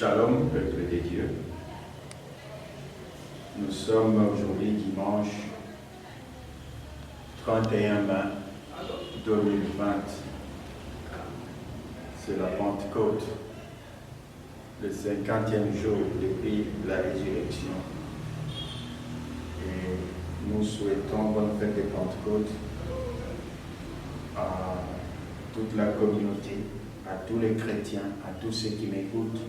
Shalom, peuple de Dieu. Nous sommes aujourd'hui dimanche 31 mai 2020. C'est la Pentecôte, le 50e jour depuis la résurrection. Et nous souhaitons bonne fête de Pentecôte à toute la communauté, à tous les chrétiens, à tous ceux qui m'écoutent.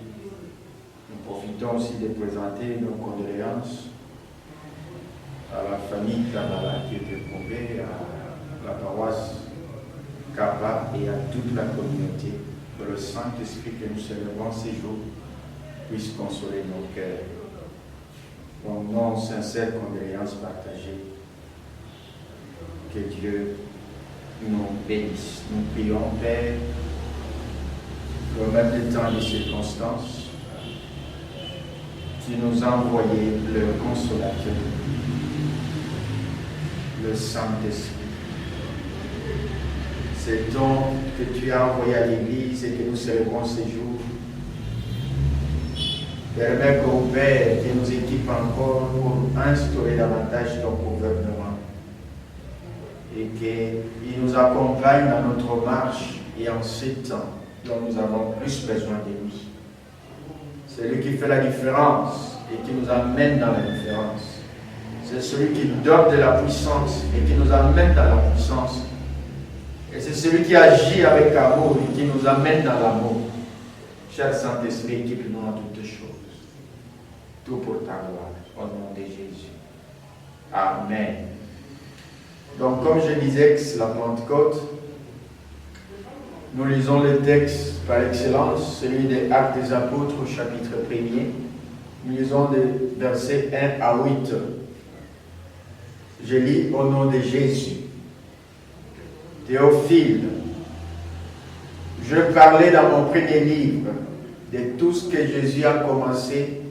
Nous profitons aussi de présenter nos condoléances à la famille Kabbalah qui est éprouvée, à la paroisse Kappa et à toute la communauté. Que le Saint-Esprit que nous célébrons ces jours puisse consoler nos cœurs. Pour nos sincères condoléances partagées. Que Dieu nous bénisse. Nous prions, Père, au même des temps et des circonstances. Tu nous as envoyé le consolateur, le Saint-Esprit. C'est donc que tu as envoyé à l'Église et que nous célébrons ces jours. Permets qu'au Père qui nous équipe encore pour instaurer davantage ton gouvernement et qu'il nous accompagne dans notre marche et en ces temps dont nous avons plus besoin de lui. C'est lui qui fait la différence et qui nous amène dans la différence. C'est celui qui donne de la puissance et qui nous amène dans la puissance. Et c'est celui qui agit avec amour et qui nous amène dans l'amour. Cher Saint-Esprit, équipe-nous en toutes choses. Tout pour ta gloire, au nom de Jésus. Amen. Donc, comme je disais que c'est la Pentecôte, nous lisons le texte par excellence, celui des Actes des Apôtres au chapitre 1er. Nous lisons des versets 1 à 8. Je lis au nom de Jésus. Théophile, je parlais dans mon premier livre de tout ce que Jésus a commencé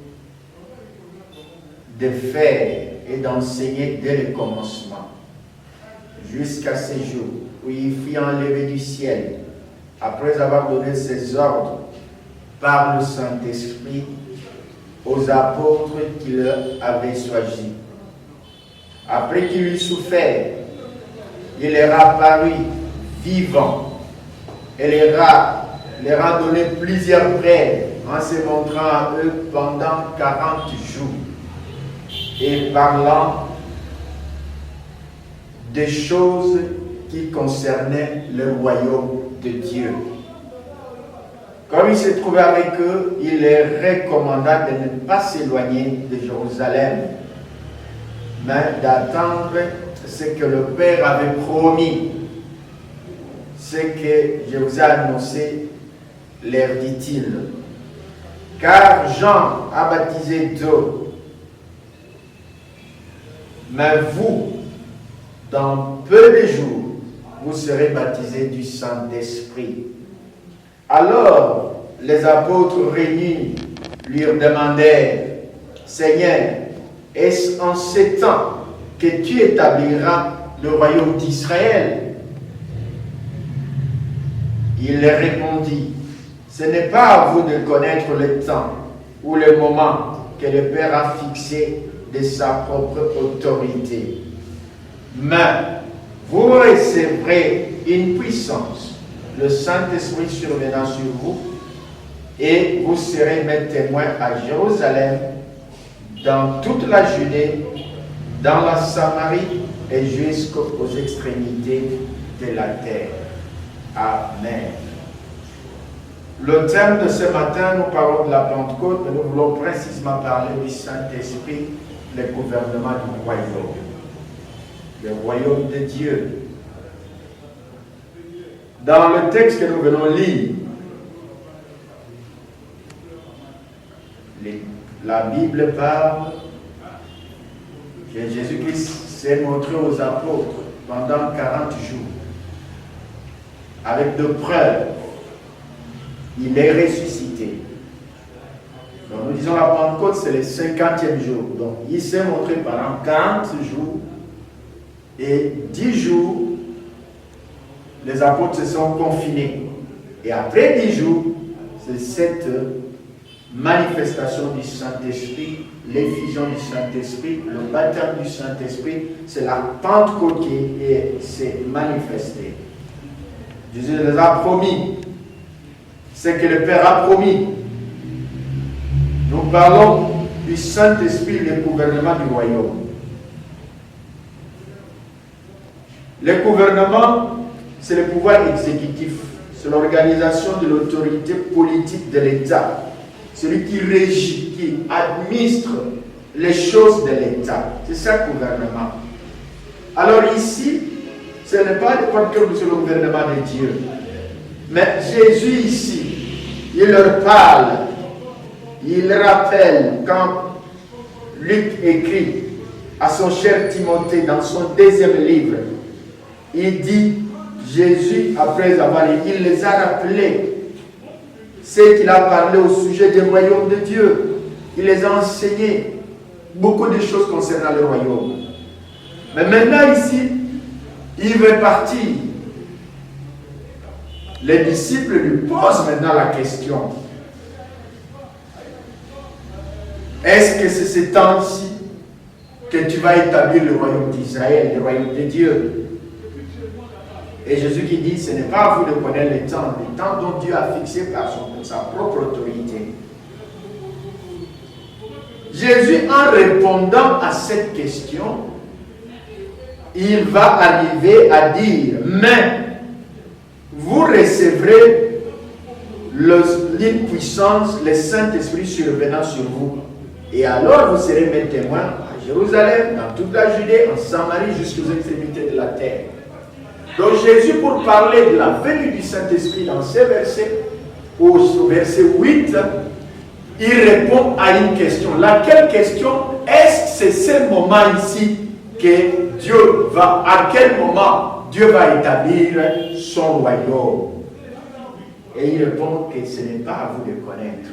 de faire et d'enseigner dès le commencement, jusqu'à ce jour où il fut enlevé du ciel, après avoir donné ses ordres par le Saint-Esprit aux apôtres qu'il avait choisis. Après qu'il eut souffert, il leur a apparu vivant et leur a donné plusieurs preuves en se montrant à eux pendant 40 jours et parlant des choses qui concernaient le royaume de Dieu. Comme il se trouvait avec eux, il leur recommanda de ne pas s'éloigner de Jérusalem, mais d'attendre ce que le Père avait promis, ce que je vous ai annoncé, leur dit-il. Car Jean a baptisé d'eau, mais vous, dans peu de jours, vous serez baptisés du Saint-Esprit. Alors, les apôtres réunis lui demandèrent, Seigneur, est-ce en ces temps que tu établiras le royaume d'Israël? Il leur répondit, ce n'est pas à vous de connaître le temps ou le moment que le Père a fixé de sa propre autorité. Mais vous recevrez une puissance, le Saint-Esprit survenant sur vous, et vous serez mes témoins à Jérusalem, dans toute la Judée, dans la Samarie et jusqu'aux extrémités de la terre. Amen. Le thème de ce matin, nous parlons de la Pentecôte, mais nous voulons précisément parler du Saint-Esprit, le gouvernement du royaume. Le royaume de Dieu. Dans le texte que nous venons lire, la Bible parle que Jésus-Christ s'est montré aux apôtres pendant 40 jours, avec de preuves. Il est ressuscité. Donc nous disons la Pentecôte, c'est le 50e jour. Donc il s'est montré pendant 40 jours. Et 10 jours, les apôtres se sont confinés. Et après 10 jours, c'est cette manifestation du Saint-Esprit, l'effusion du Saint-Esprit, le baptême du Saint-Esprit, c'est la Pentecôte qui s'est manifestée. Jésus les a promis. C'est que le Père a promis. Nous parlons du Saint-Esprit, le gouvernement du royaume. Le gouvernement, c'est le pouvoir exécutif. C'est l'organisation de l'autorité politique de l'État. Celui qui régit, qui administre les choses de l'État. C'est ça le gouvernement. Alors ici, ce n'est pas le gouvernement de Dieu. Mais Jésus ici, il leur parle, il rappelle quand Luc écrit à son cher Timothée dans son deuxième livre, il dit, Jésus, après avoir dit, il les a rappelés ce qu'il a parlé au sujet du royaume de Dieu. Il les a enseigné beaucoup de choses concernant le royaume. Mais maintenant ici, il veut partir. Les disciples lui posent maintenant la question. Est-ce que c'est ce temps-ci que tu vas établir le royaume d'Israël, le royaume de Dieu? Et Jésus qui dit, ce n'est pas à vous de connaître le temps dont Dieu a fixé par sa propre autorité. Jésus, en répondant à cette question, il va arriver à dire, mais vous recevrez l'impuissance, le Saint-Esprit survenant sur vous. Et alors vous serez mes témoins à Jérusalem, dans toute la Judée, en Samarie, jusqu'aux extrémités de la terre. Donc Jésus, pour parler de la venue du Saint-Esprit dans ces versets, au verset 8, il répond à une question. Laquelle question? Est-ce que c'est ce moment ici que Dieu va, à quel moment Dieu va établir son royaume? Et il répond que ce n'est pas à vous de connaître.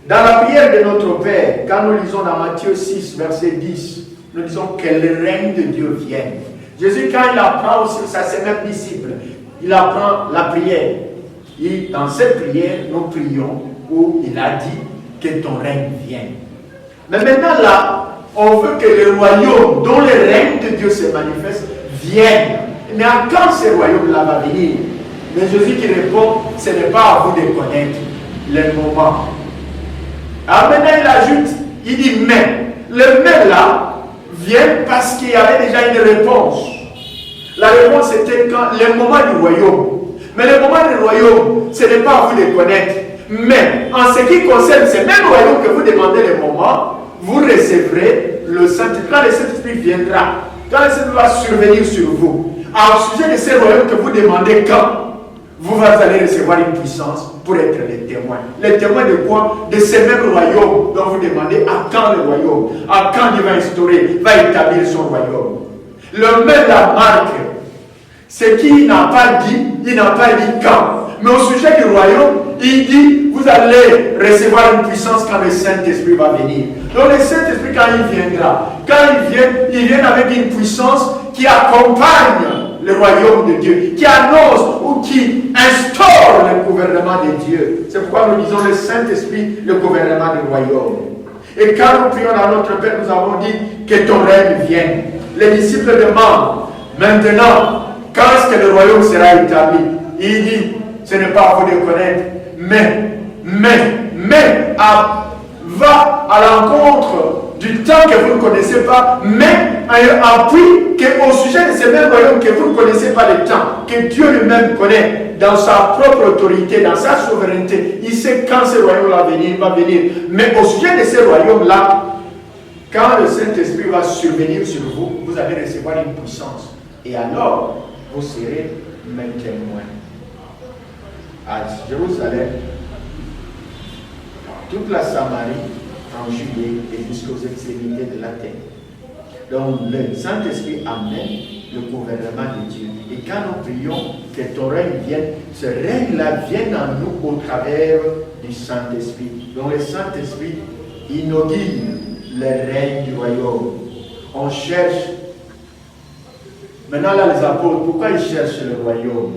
Dans la prière de notre Père, quand nous lisons dans Matthieu 6, verset 10, nous disons que le règne de Dieu vienne. Jésus, quand il apprend aussi à ses mêmes disciples, il apprend la prière. Et dans cette prière, nous prions où il a dit que ton règne vienne. Mais maintenant là, on veut que le royaume dont le règne de Dieu se manifeste vienne. Mais à quand ce royaume-là va venir? Mais Jésus qui répond, ce n'est pas à vous de connaître le moment. Alors maintenant il ajoute, il dit mais. Le mais là vient parce qu'il y avait déjà une réponse. La réponse était quand le moment du royaume. Mais le moment du royaume, ce n'est pas à vous de connaître. Mais en ce qui concerne ce même royaume que vous demandez le moment, vous recevrez le Saint-Esprit. Quand le Saint-Esprit viendra, quand le Saint-Esprit va survenir sur vous, au sujet de ce royaume que vous demandez quand, vous allez recevoir une puissance pour être les témoins. Les témoins de quoi? De ce même royaume dont vous demandez à quand le royaume, à quand il va instaurer, va établir son royaume. Le même la marque, c'est qu'il n'a pas dit, il n'a pas dit quand. Mais au sujet du royaume, il dit, vous allez recevoir une puissance quand le Saint-Esprit va venir. Donc le Saint-Esprit, quand il viendra, il vient avec une puissance qui accompagne le royaume de Dieu, qui annonce ou qui instaure le gouvernement de Dieu. C'est pourquoi nous disons le Saint-Esprit, le gouvernement du royaume. Et quand nous prions dans notre Père, nous avons dit que ton règne vienne. Les disciples demandent, maintenant, quand est-ce que le royaume sera établi? Il dit, ce n'est pas à vous de connaître, va à l'encontre du temps que vous ne connaissez pas, mais appuie qu'au sujet de ce même royaume que vous ne connaissez pas le temps, que Dieu lui-même connaît dans sa propre autorité, dans sa souveraineté. Il sait quand ce royaume va venir. Mais au sujet de ce royaume-là, quand le Saint-Esprit va survenir sur vous, vous allez recevoir une puissance. Et alors, vous serez mes témoins. À Jérusalem, dans toute la Samarie, en Judée et jusqu'aux extrémités de la terre. Donc le Saint-Esprit amène le gouvernement de Dieu. Et quand nous prions que ton règne vienne, ce règne-là vienne en nous au travers du Saint-Esprit. Donc le Saint-Esprit inaugure le règne du royaume. On cherche. Maintenant là les apôtres, pourquoi ils cherchent le royaume?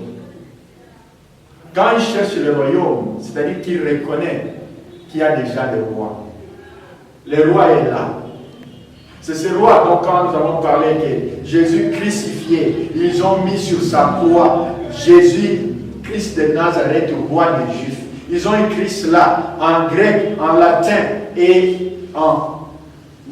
Quand il cherche le royaume, c'est-à-dire qu'il reconnaît qu'il y a déjà le roi. Le roi est là. C'est ce roi dont quand nous avons parlé que Jésus crucifié, ils ont mis sur sa croix Jésus, Christ de Nazareth, roi des Juifs. Ils ont écrit cela en grec, en latin et en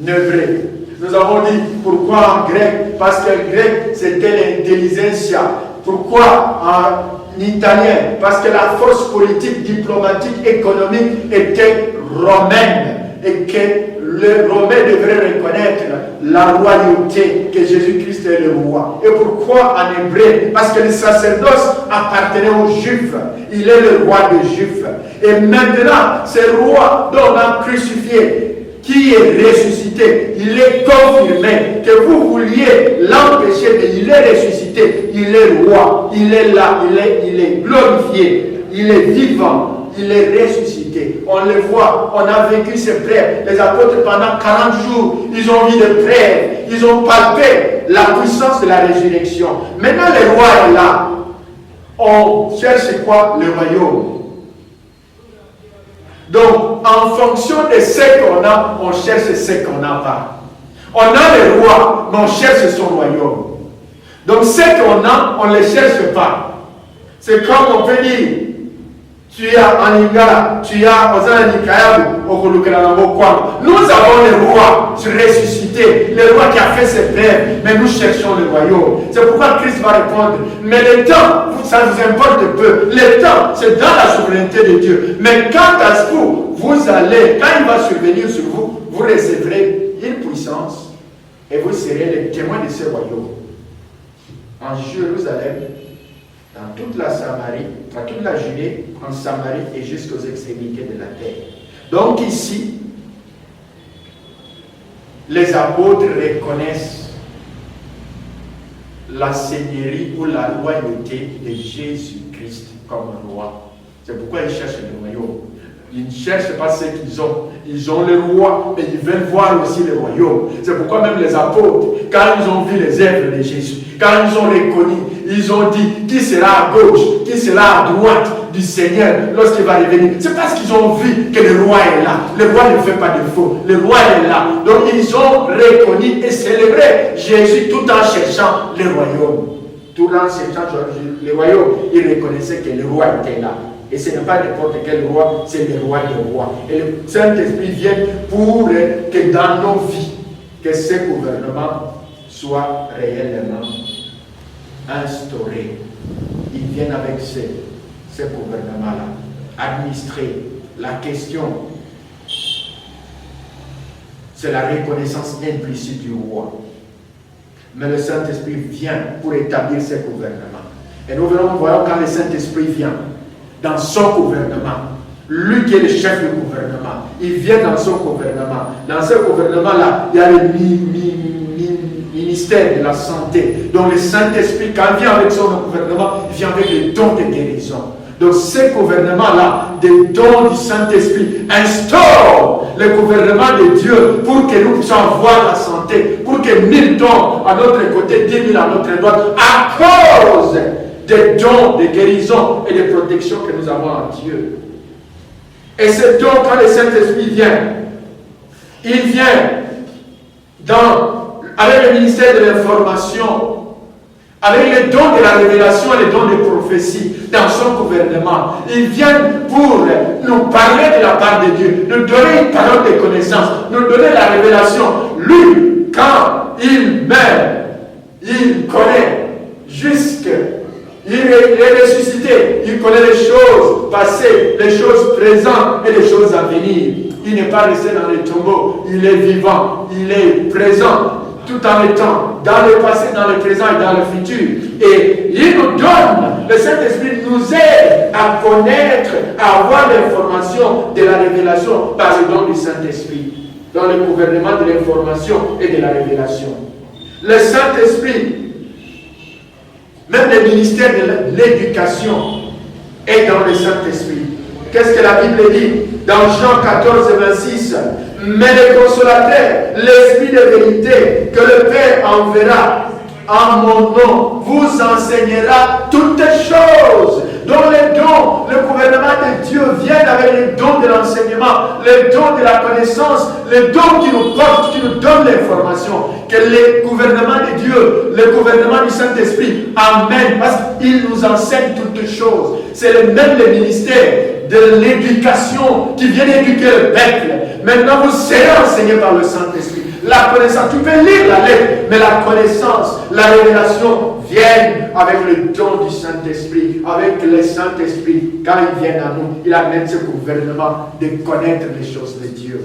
hébreu. Nous avons dit pourquoi en grec? Parce qu'en grec c'était l'intelligentsia. Pourquoi en italien? Parce que la force politique, diplomatique, économique était romaine et que le Romain devrait reconnaître la royauté, que Jésus-Christ est le roi. Et pourquoi en hébreu? Parce que le sacerdoce appartenait aux Juifs. Il est le roi des Juifs. Et maintenant, ce roi dont on a crucifié, qui est ressuscité, il est confirmé que vous vouliez l'empêcher, mais il est ressuscité, il est roi, il est là, il est glorifié, il est vivant, il est ressuscité. On le voit, on a vécu ces prêves. Les apôtres pendant 40 jours, ils ont vu des prêves, ils ont palpé la puissance de la résurrection. Maintenant le roi est là. On cherche quoi? Le royaume. Donc, en fonction de ce qu'on a, on cherche ce qu'on n'a pas. On a le roi, mais on cherche son royaume. Donc, ce qu'on a, on ne le cherche pas. C'est comme on peut dire, tu as en Lingala, tu as aux Anikayabu, au Kolukalango. Nous avons le roi ressuscité, le roi qui a fait ses preuves, mais nous cherchons le royaume. C'est pourquoi Christ va répondre, mais le temps, ça nous importe peu. Le temps, c'est dans la souveraineté de Dieu. Mais quant à vous, vous allez, quand il va survenir sur vous, vous recevrez une puissance et vous serez les témoins de ce royaume. En Jérusalem, dans toute la Samarie, dans toute la Judée, en Samarie et jusqu'aux extrémités de la terre. Donc ici, les apôtres reconnaissent la seigneurie ou la royauté de Jésus-Christ comme roi. C'est pourquoi ils cherchent le royaume. Ils ne cherchent pas ce qu'ils ont. Ils ont le roi, mais ils veulent voir aussi le royaume. C'est pourquoi même les apôtres, quand ils ont vu les œuvres de Jésus, quand ils ont reconnu, ils ont dit qui sera à gauche, qui sera à droite du Seigneur lorsqu'il va revenir. C'est parce qu'ils ont vu que le roi est là. Le roi ne fait pas de faux. Le roi est là. Donc ils ont reconnu et célébré Jésus tout en cherchant le royaume. Tout en cherchant le royaume, ils reconnaissaient que le roi était là. Et ce n'est pas n'importe quel roi, c'est le roi des rois. Et le Saint-Esprit vient pour que dans nos vies, que ce gouvernement soit réellement instauré. Ils viennent avec ce gouvernement-là, administrer. La question, c'est la reconnaissance implicite du roi. Mais le Saint-Esprit vient pour établir ce gouvernement. Et nous voyons quand le Saint-Esprit vient, dans son gouvernement, lui qui est le chef du gouvernement, il vient dans son gouvernement. Dans ce gouvernement-là, il y a le ministère de la santé. Donc le Saint-Esprit, quand il vient avec son gouvernement, il vient avec les dons de guérison. Donc ce gouvernement-là, des dons du Saint-Esprit, instaure le gouvernement de Dieu pour que nous puissions avoir la santé, pour que 1000 dons à notre côté, 10 000 à notre droite, à cause des dons de guérison et de protection que nous avons en Dieu. Et ce don, quand le Saint-Esprit vient, il vient avec le ministère de l'information, avec les dons de la révélation et les dons de prophétie dans son gouvernement. Il vient pour nous parler de la part de Dieu, nous donner une parole de connaissance, nous donner la révélation. Lui, quand il meurt, il connaît jusque... Il est ressuscité, il connaît les choses passées, les choses présentes et les choses à venir. Il n'est pas resté dans les tombeaux, il est vivant, il est présent tout en étant dans le passé, dans le présent et dans le futur. Et il nous donne, le Saint-Esprit nous aide à connaître, à avoir l'information de la révélation par le don du Saint-Esprit, dans le gouvernement de l'information et de la révélation. Le Saint-Esprit, même le ministère de l'éducation est dans le Saint-Esprit. Qu'est-ce que la Bible dit dans Jean 14, 26? Mais le consolateur, l'Esprit de vérité, que le Père enverra en mon nom, vous enseignera toutes choses Donc les dons, le gouvernement de Dieu vient avec les dons de l'enseignement, les dons de la connaissance, les dons qui nous portent, qui nous donnent l'information. Que le gouvernement de Dieu, le gouvernement du Saint-Esprit amène, parce qu'il nous enseigne toutes choses. C'est même le ministère de l'éducation qui vient éduquer le peuple. Maintenant, vous serez enseigné par le Saint-Esprit. La connaissance, tu peux lire la lettre, mais la connaissance, la révélation viennent avec le don du Saint-Esprit, avec le Saint-Esprit. Quand il vient à nous, il amène ce gouvernement de connaître les choses de Dieu.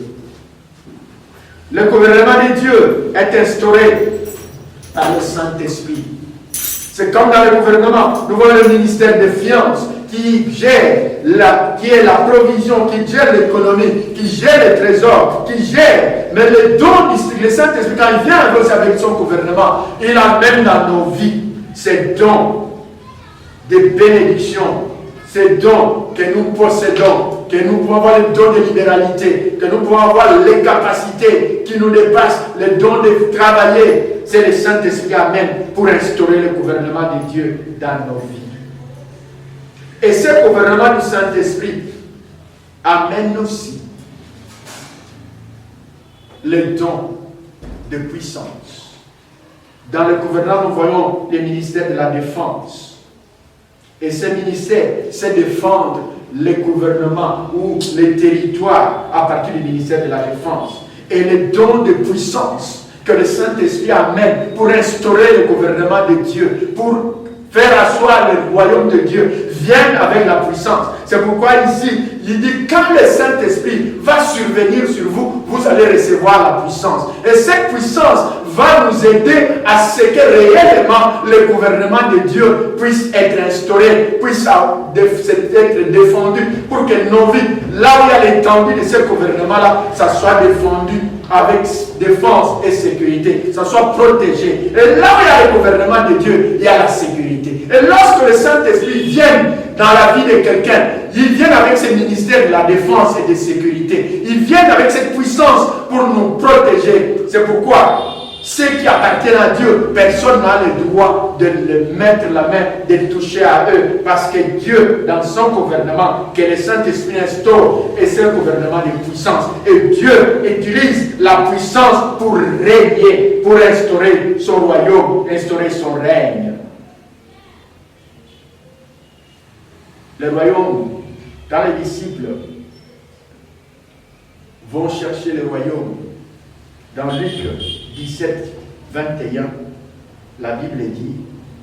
Le gouvernement de Dieu est instauré par le Saint-Esprit. C'est comme dans le gouvernement, nous voyons le ministère des Finances qui gère qui est la provision, qui gère l'économie, qui gère les trésors, qui gère. Mais le don du Saint-Esprit, quand il vient avec son gouvernement, il amène dans nos vies ces dons de bénédiction, ces dons que nous possédons, que nous pouvons avoir les dons de libéralité, que nous pouvons avoir les capacités qui nous dépassent, les dons de travailler. C'est le Saint-Esprit qui amène pour instaurer le gouvernement de Dieu dans nos vies. Et ce gouvernement du Saint-Esprit amène aussi le don de puissance. Dans le gouvernement, nous voyons le ministère de la Défense. Et ce ministère, c'est défendre le gouvernement ou les territoires à partir du ministère de la Défense. Et le don de puissance que le Saint-Esprit amène pour instaurer le gouvernement de Dieu, pour faire asseoir le royaume de Dieu, viennent avec la puissance. C'est pourquoi ici, il dit, quand le Saint-Esprit va survenir sur vous, vous allez recevoir la puissance. Et cette puissance va nous aider à ce que réellement le gouvernement de Dieu puisse être instauré, puisse être défendu, pour que nos vies, là où il y a l'étendue de ce gouvernement-là, ça soit défendu avec défense et sécurité, ça soit protégé. Et là où il y a le gouvernement de Dieu, il y a la sécurité. Et lorsque le Saint-Esprit vient dans la vie de quelqu'un, il vient avec ce ministère de la défense et de sécurité. Il vient avec cette puissance pour nous protéger. C'est pourquoi ceux qui appartiennent à Dieu, personne n'a le droit de le mettre la main, de toucher à eux. Parce que Dieu, dans son gouvernement, que le Saint-Esprit instaure, et c'est un gouvernement de puissance. Et Dieu utilise la puissance pour régner, pour instaurer son royaume, instaurer son règne. Le royaume, quand les disciples vont chercher le royaume, dans Luc 17, 21, la Bible dit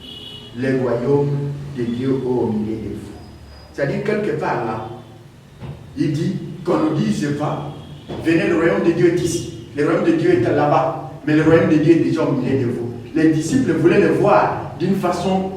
« Le royaume de Dieu au milieu de vous ». C'est-à-dire quelque part là, il dit qu'on ne dise pas « Venez, le royaume de Dieu est ici, le royaume de Dieu est là-bas, mais le royaume de Dieu est déjà au milieu de vous ». Les disciples voulaient le voir d'une façon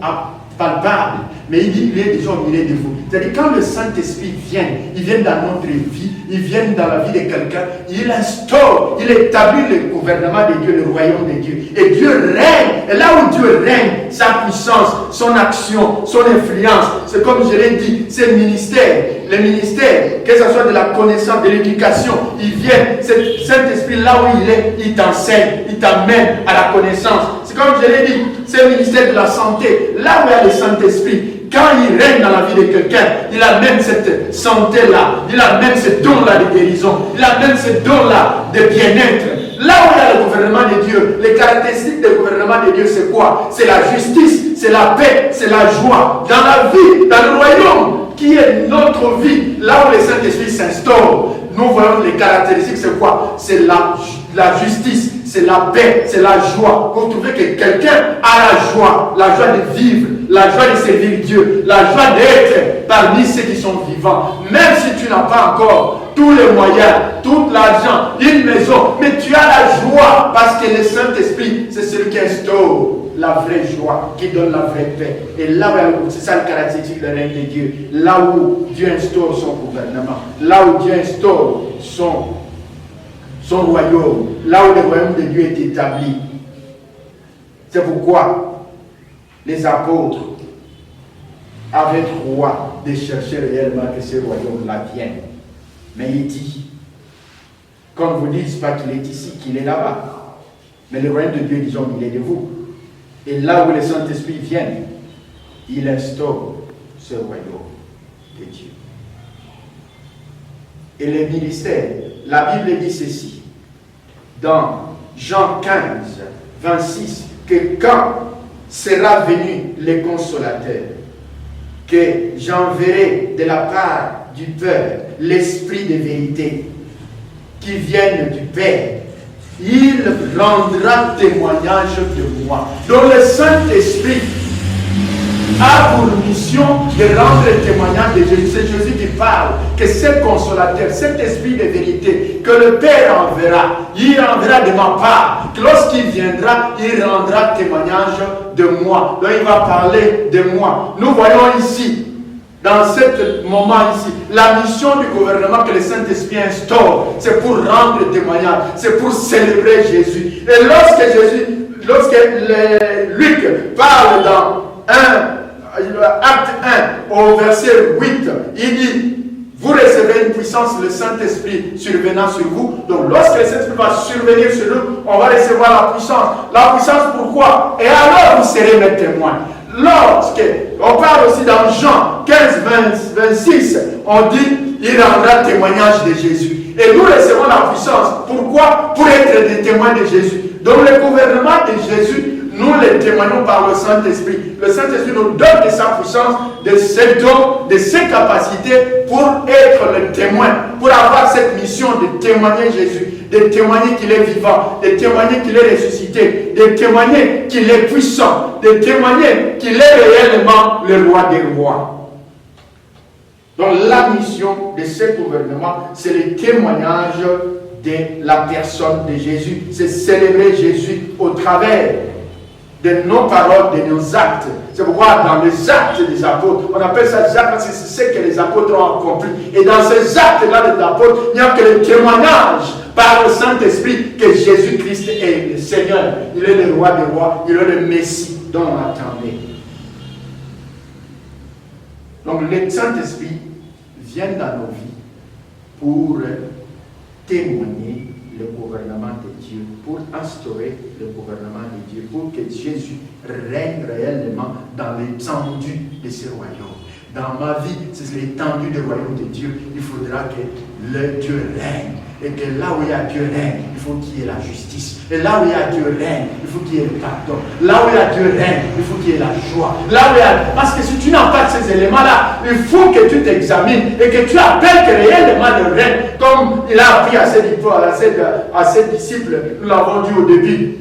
palpable, mais il dit il est déjà au milieu de vous. C'est-à-dire quand le Saint-Esprit vient, il vient dans notre vie, il vient dans la vie de quelqu'un, il instaure, il établit le gouvernement de Dieu, le royaume de Dieu. Et Dieu règne. Et là où Dieu règne, sa puissance, son action, son influence, c'est comme je l'ai dit, c'est le ministère. Le ministère, que ce soit de la connaissance, de l'éducation, il vient, cet Saint-Esprit là où il est, il t'enseigne, il t'amène à la connaissance. C'est comme je l'ai dit, c'est le ministère de la santé, là où il y a le Saint-Esprit. Quand il règne dans la vie de quelqu'un, il amène cette santé-là, il amène ce don-là de guérison, il amène ce don-là de bien-être. Là où il y a le gouvernement de Dieu, les caractéristiques du gouvernement de Dieu, c'est quoi? C'est la justice, c'est la paix, c'est la joie. Dans la vie, dans le royaume, qui est notre vie, là où le Saint-Esprit s'instaure, nous voyons les caractéristiques, c'est quoi? C'est la justice, c'est la paix, c'est la joie. Vous trouvez que quelqu'un a la joie de vivre, la joie de servir Dieu, la joie d'être parmi ceux qui sont vivants. Même si tu n'as pas encore tous les moyens, tout l'argent, une maison, mais tu as la joie parce que le Saint-Esprit, c'est celui qui instaure la vraie joie, qui donne la vraie paix. Et là où c'est ça le caractéristique du règne de Dieu, là où Dieu instaure son gouvernement, là où Dieu instaure son royaume, là où le royaume de Dieu est établi. C'est pourquoi les apôtres avaient droit de chercher réellement que ce royaume-là vienne. Mais il dit, qu'on ne vous dise pas qu'il est ici, qu'il est là-bas. Mais le royaume de Dieu, disons, il est de vous. Et là où le Saint-Esprit vient, il instaure ce royaume de Dieu. Et le ministère, la Bible dit ceci, dans Jean 15, 26, que quand sera venu le consolateur, que j'enverrai de la part du Père l'Esprit de vérité qui vienne du Père, il rendra témoignage de moi. Donc le Saint-Esprit a pour mission de rendre témoignage de Jésus. C'est Jésus qui parle, que ce consolateur, cet esprit de vérité, que le Père enverra, il enverra de ma part, que lorsqu'il viendra, il rendra témoignage de moi. Donc il va parler de moi. Nous voyons ici, dans ce moment ici, la mission du gouvernement que le Saint-Esprit instaure, c'est pour rendre témoignage, c'est pour célébrer Jésus. Et lorsque Luc parle dans Acte 1, au verset 8, il dit, vous recevrez une puissance, le Saint-Esprit survenant sur vous. Donc lorsque le Saint-Esprit va survenir sur nous, on va recevoir la puissance. La puissance pourquoi? Et alors vous serez mes témoins. On parle aussi dans Jean 15, 26, on dit, il rendra témoignage de Jésus. Et nous recevons la puissance. Pourquoi? Pour être des témoins de Jésus. Donc le gouvernement de Jésus, nous les témoignons par le Saint-Esprit. Le Saint-Esprit nous donne de sa puissance, de ses dons, de ses capacités pour être le témoin, pour avoir cette mission de témoigner Jésus, de témoigner qu'il est vivant, de témoigner qu'il est ressuscité, de témoigner qu'il est puissant, de témoigner qu'il est réellement le roi des rois. Donc la mission de ce gouvernement, c'est le témoignage de la personne de Jésus. C'est célébrer Jésus au travers de nos paroles, de nos actes. C'est pourquoi dans les actes des apôtres, on appelle ça des actes parce que c'est ce que les apôtres ont accompli. Et dans ces actes-là des apôtres, il n'y a que le témoignage par le Saint-Esprit que Jésus-Christ est le Seigneur. Il est le roi des rois, il est le Messie dont on attendait. Donc le Saint-Esprit vient dans nos vies pour témoigner le gouvernement de Dieu, pour instaurer le gouvernement de Dieu, pour que Jésus règne réellement dans l'étendue de ce royaume. Dans ma vie, c'est l'étendue du royaume de Dieu. Il faudra que le Dieu règne. Et que là où il y a Dieu règne, il faut qu'il y ait la justice. Et là où il y a Dieu règne, il faut qu'il y ait le pardon. Là où il y a Dieu règne, il faut qu'il y ait la joie. Là où il y a... Parce que si tu n'as pas de ces éléments-là, il faut que tu t'examines et que tu appelles que réellement le règne, comme il a appris à ses disciples, nous l'avons dit au début.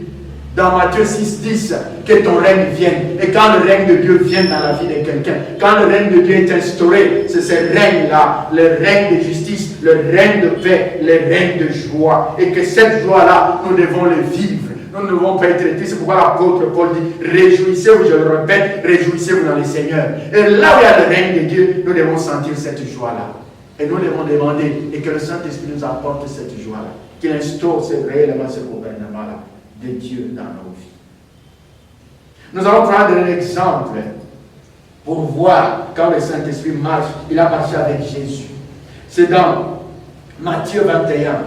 Dans Matthieu 6, 10, que ton règne vienne. Et quand le règne de Dieu vient dans la vie de quelqu'un, quand le règne de Dieu est instauré, c'est ce règne-là, le règne de justice, le règne de paix, le règne de joie. Et que cette joie-là, nous devons le vivre. Nous ne devons pas être tristes. C'est pourquoi l'apôtre Paul dit, réjouissez-vous, je le répète, réjouissez-vous dans le Seigneur. Et là où il y a le règne de Dieu, nous devons sentir cette joie-là. Et nous devons demander, et que le Saint-Esprit nous apporte cette joie-là, qu'il instaure réellement ce gouvernement-là de Dieu dans nos vies. Nous allons prendre un exemple pour voir quand le Saint-Esprit marche. Il a marché avec Jésus. C'est dans Matthieu 21,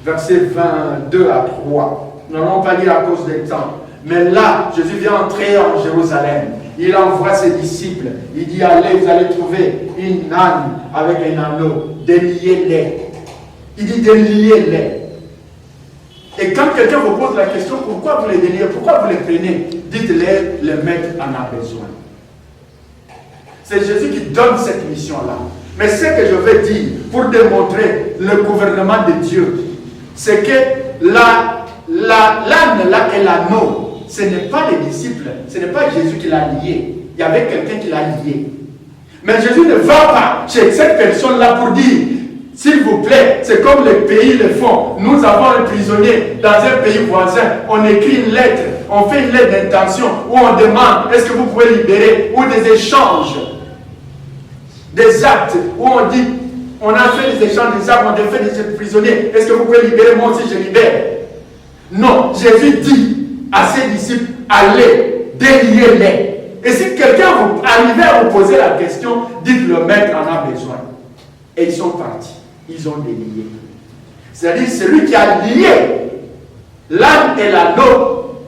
versets 22 à 3. Nous n'allons pas lire à cause du temps. Mais là, Jésus vient entrer en Jérusalem. Il envoie ses disciples. Il dit, allez, vous allez trouver une âne avec un anneau. Déliez-les. Il dit, déliez-les. Et quand quelqu'un vous pose la question, pourquoi vous les déliez, pourquoi vous les prenez, dites-les, le maître en a besoin. C'est Jésus qui donne cette mission-là. Mais ce que je veux dire, pour démontrer le gouvernement de Dieu, c'est que l'âne là et l'anneau, ce n'est pas les disciples, ce n'est pas Jésus qui l'a lié. Il y avait quelqu'un qui l'a lié. Mais Jésus ne va pas chez cette personne-là pour dire, s'il vous plaît, c'est comme les pays le font. Nous avons un prisonnier dans un pays voisin. On écrit une lettre, on fait une lettre d'intention où on demande est-ce que vous pouvez libérer, ou des échanges, des actes où on dit on a fait des échanges, des actes, on a fait des prisonniers. Est-ce que vous pouvez libérer, moi aussi je libère? Non, Jésus dit à ses disciples allez, déliez-les. Et si quelqu'un vous arrive à vous poser la question, dites le maître en a besoin. Et ils sont partis. Ils ont délié. C'est-à-dire celui qui a lié l'âne et l'anneau,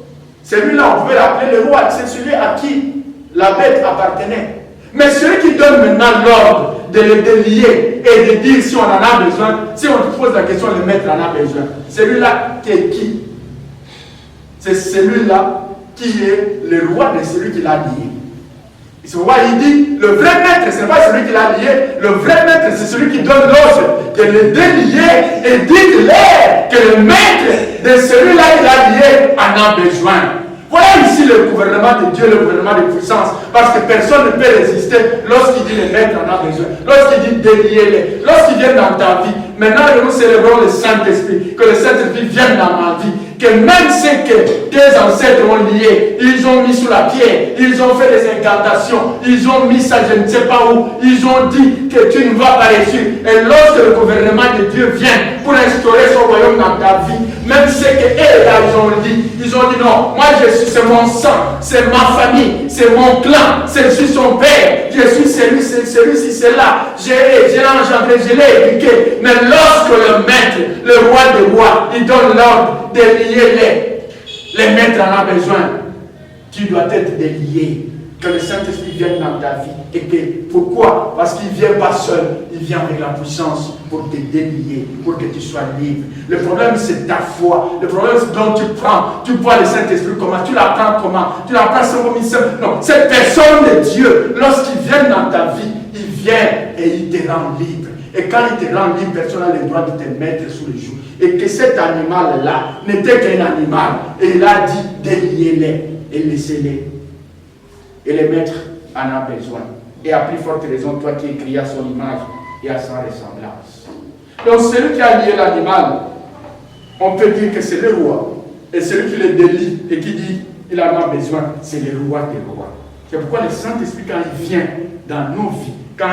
celui-là on pouvait l'appeler le roi, c'est celui à qui la bête appartenait. Mais celui qui donne maintenant l'ordre de les délier et de dire si on en a besoin, si on te pose la question, le maître en a besoin, celui-là qui est qui? C'est celui-là qui est le roi de celui qui l'a lié. C'est pourquoi il dit, le vrai maître, ce n'est pas celui qui l'a lié, le vrai maître, c'est celui qui donne l'ordre de le délier et dites-leur que le maître de celui-là qui l'a lié en a besoin. Voilà ici le gouvernement de Dieu, le gouvernement de puissance, parce que personne ne peut résister lorsqu'il dit le maître en a besoin, lorsqu'il dit délier-les, lorsqu'il vient dans ta vie. Maintenant, nous célébrons le Saint-Esprit, que le Saint-Esprit vienne dans ma vie, que même ce que tes ancêtres ont lié, ils ont mis sous la pierre, ils ont fait des incantations, ils ont mis ça je ne sais pas où, ils ont dit que tu ne vas pas réussir. Et lorsque le gouvernement de Dieu vient pour instaurer son royaume dans ta vie, même ce que eux là ils ont dit non, moi je suis, c'est mon sang, c'est ma famille, c'est mon clan, je suis son père, je suis celui-ci, c'est là, je l'ai engendré, je l'ai éduqué. Mais lorsque le maître, le roi des rois, il donne l'ordre de lier les maîtres en a besoin, tu dois être délié. Que le Saint-Esprit vienne dans ta vie. Et que, pourquoi? Parce qu'il ne vient pas seul, il vient avec la puissance pour te délier, pour que tu sois libre. Le problème, c'est ta foi. Le problème, c'est dont tu vois le Saint-Esprit comment? Tu l'apprends comment? Tu l'apprends comme il semble. Non, cette personne de Dieu, lorsqu'il vient dans ta vie, il vient et il te rend libre. Et quand il te rend libre, personne n'a le droit de te mettre sous le joug. Et que cet animal-là n'était qu'un animal. Et il a dit, déliez-les et laissez-les. Et le maître en a besoin. Et à plus forte raison, toi qui es créé à son image et à sa ressemblance. Donc celui qui a lié l'animal, on peut dire que c'est le roi. Et celui qui le délie et qui dit il en a besoin, c'est le roi des rois. C'est pourquoi le Saint-Esprit, quand il vient dans nos vies, quand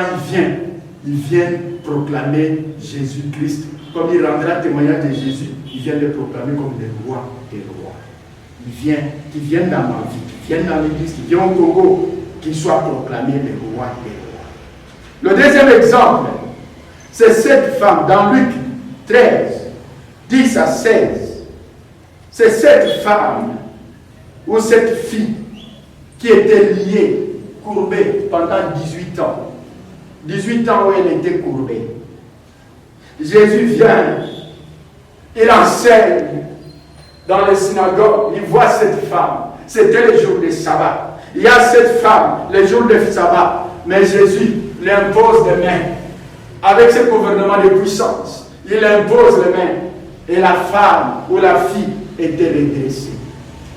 il vient proclamer Jésus-Christ. Comme il rendra témoignage de Jésus, il vient le proclamer comme le roi des rois. Qu'il vienne dans ma vie, qu'il vienne dans l'église, qu'il vienne au Congo, qu'il soit proclamé le roi des rois. Le deuxième exemple, c'est cette femme dans Luc 13, 10 à 16. C'est cette femme ou cette fille qui était liée, courbée pendant 18 ans. 18 ans où elle était courbée. Jésus vient, il enseigne dans les synagogues, il voit cette femme. C'était le jour de sabbat. Il y a cette femme, le jour de sabbat, mais Jésus l'impose des mains. Avec ce gouvernement de puissance, il impose les mains. Et la femme ou la fille était redressée.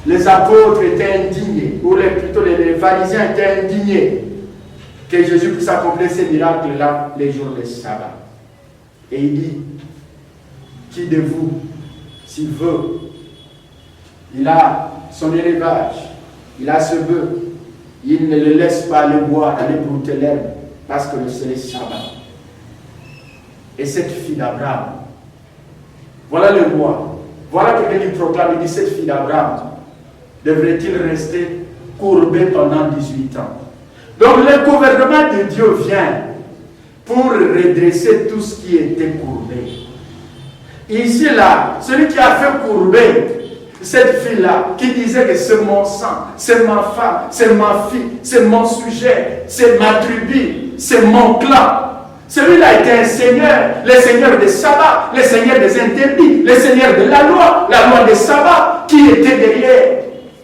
Les apôtres étaient indignés, ou plutôt les pharisiens étaient indignés que Jésus puisse accomplir ces miracles-là les jours de sabbat. Et il dit, qui de vous, s'il veut, il a son élevage, il a ce bœuf, il ne le laisse pas aller boire, aller brouter l'herbe, parce que c'est le sabbat. Et cette fille d'Abraham, voilà le roi, voilà quelqu'un qui proclame, il dit, cette fille d'Abraham, devrait-il rester courbé pendant 18 ans? Donc le gouvernement de Dieu vient pour redresser tout ce qui était courbé. Ici, là, celui qui a fait courber cette fille-là, qui disait que c'est mon sang, c'est ma femme, c'est ma fille, c'est mon sujet, c'est ma tribu, c'est mon clan. Celui-là était un seigneur, le seigneur des sabbats, le seigneur des interdits, le seigneur de la loi des sabbats, qui était derrière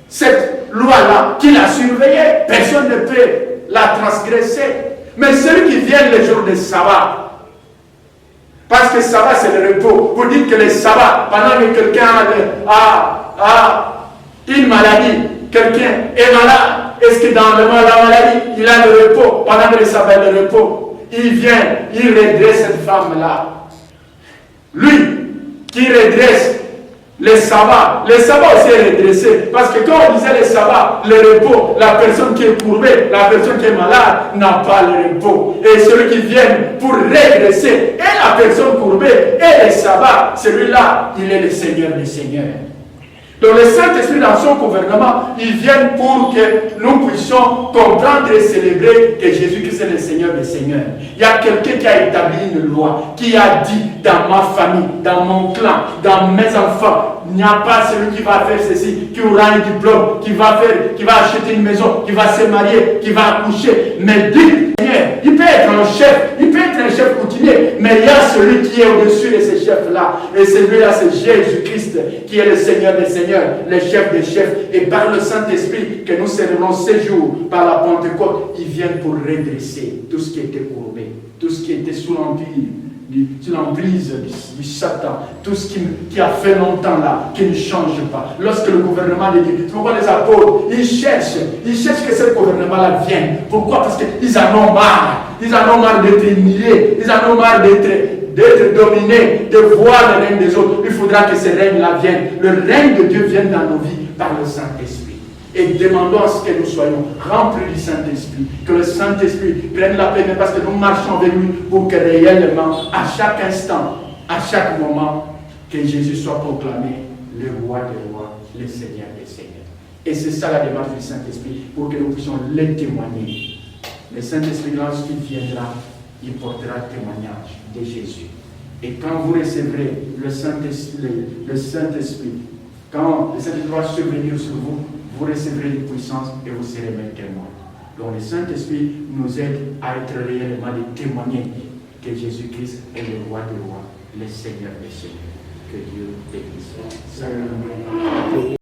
cette loi-là, qui la surveillait. Personne ne peut la transgresser. Mais celui qui vient le jour de sabbat, parce que sabbat c'est le repos, vous dites que le sabbat, pendant que quelqu'un a une maladie, quelqu'un est malade, est-ce que dans la maladie, il a le repos, pendant que le sabbat est le repos, il vient, il redresse cette femme-là. Lui, qui redresse le sabbat aussi est redressé. Parce que quand on disait le sabbat, le repos, la personne qui est courbée, la personne qui est malade n'a pas le repos. Et celui qui vient pour redresser, et la personne courbée, et le sabbat, celui-là, il est le Seigneur des Seigneurs. Donc le Saint-Esprit dans son gouvernement, il vient pour que nous puissions comprendre et célébrer que Jésus-Christ est le Seigneur des Seigneurs. Il y a quelqu'un qui a établi une loi, qui a dit dans ma famille, dans mon clan, dans mes enfants, il n'y a pas celui qui va faire ceci, qui aura un diplôme, qui va acheter une maison, qui va se marier, qui va accoucher. Mais dites, il peut être un chef, il peut être un chef coutumier, mais il y a celui qui est au-dessus de ces chefs-là. Et celui-là, c'est Jésus-Christ, qui est le Seigneur des Seigneurs, le chef des chefs. Et par le Saint-Esprit que nous célébrons ces jours, par la Pentecôte, il vient pour redresser tout ce qui était courbé, tout ce qui était sous l'emprise du Satan, tout ce qui a fait longtemps là, qui ne change pas. Lorsque le gouvernement de Dieu, pourquoi les apôtres, ils cherchent que ce gouvernement-là vienne. Pourquoi? Parce qu'ils en ont marre. Ils en ont marre d'être humiliés. Ils en ont marre d'être dominés, de voir le règne des autres. Il faudra que ce règne-là vienne. Le règne de Dieu vienne dans nos vies par le Saint-Esprit. Et demandons à ce que nous soyons remplis du Saint-Esprit. Que le Saint-Esprit prenne la peine parce que nous marchons avec lui pour que réellement, à chaque instant, à chaque moment, que Jésus soit proclamé le roi des rois, le Seigneur des seigneurs. Et c'est ça la démarche du Saint-Esprit pour que nous puissions le témoigner. Le Saint-Esprit, lorsqu'il viendra, il portera témoignage de Jésus. Et quand vous recevrez le Saint-Esprit, quand le Saint-Esprit va survenir sur vous, vous recevrez une puissance et vous serez mes témoins. Donc le Saint-Esprit nous aide à être réellement des témoigner que Jésus-Christ est le roi des rois, le Seigneur des seigneurs. Que Dieu bénisse.